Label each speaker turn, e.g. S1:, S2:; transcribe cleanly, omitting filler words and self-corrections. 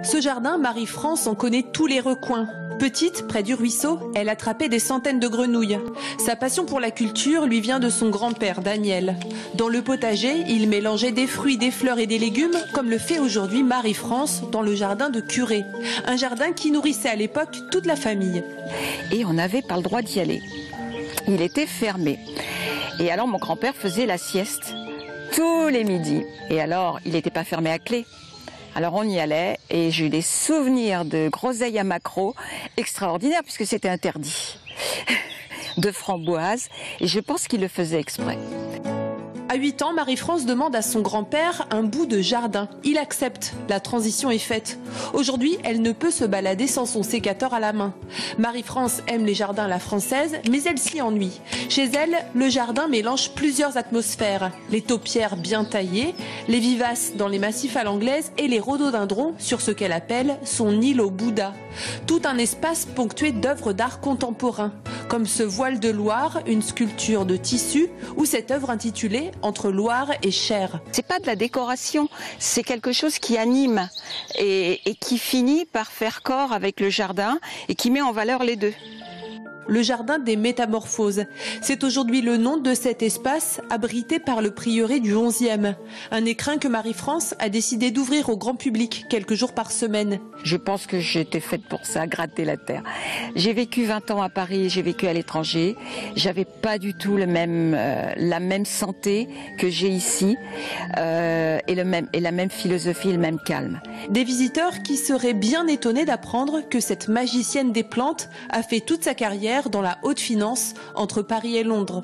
S1: Ce jardin, Marie-France en connaît tous les recoins. Petite, près du ruisseau, elle attrapait des centaines de grenouilles. Sa passion pour la culture lui vient de son grand-père, Daniel. Dans le potager, il mélangeait des fruits, des fleurs et des légumes, comme le fait aujourd'hui Marie-France dans le jardin de Curé. Un jardin qui nourrissait à l'époque toute la famille.
S2: Et on n'avait pas le droit d'y aller. Il était fermé. Et alors mon grand-père faisait la sieste tous les midis. Et alors, il n'était pas fermé à clé. Alors on y allait et j'ai eu des souvenirs de groseilles à maquereau extraordinaires puisque c'était interdit, de framboises, et je pense qu'il le faisait exprès.
S1: À 8 ans, Marie-France demande à son grand-père un bout de jardin. Il accepte. La transition est faite. Aujourd'hui, elle ne peut se balader sans son sécateur à la main. Marie-France aime les jardins à la française, mais elle s'y ennuie. Chez elle, le jardin mélange plusieurs atmosphères. Les taupières bien taillées, les vivaces dans les massifs à l'anglaise et les rhododendrons sur ce qu'elle appelle son île au Bouddha. Tout un espace ponctué d'œuvres d'art contemporain, comme ce voile de Loire, une sculpture de tissu, ou cette œuvre intitulée Entre Loire et Cher.
S2: C'est pas de la décoration, c'est quelque chose qui anime et qui finit par faire corps avec le jardin et qui met en valeur les deux.
S1: Le jardin des Métamorphoses. C'est aujourd'hui le nom de cet espace abrité par le prieuré du 11e. Un écrin que Marie-France a décidé d'ouvrir au grand public quelques jours par semaine.
S2: Je pense que j'étais faite pour ça, gratter la terre. J'ai vécu 20 ans à Paris, j'ai vécu à l'étranger. J'avais pas du tout la même santé que j'ai ici et la même philosophie, le même calme.
S1: Des visiteurs qui seraient bien étonnés d'apprendre que cette magicienne des plantes a fait toute sa carrière dans la haute finance entre Paris et Londres.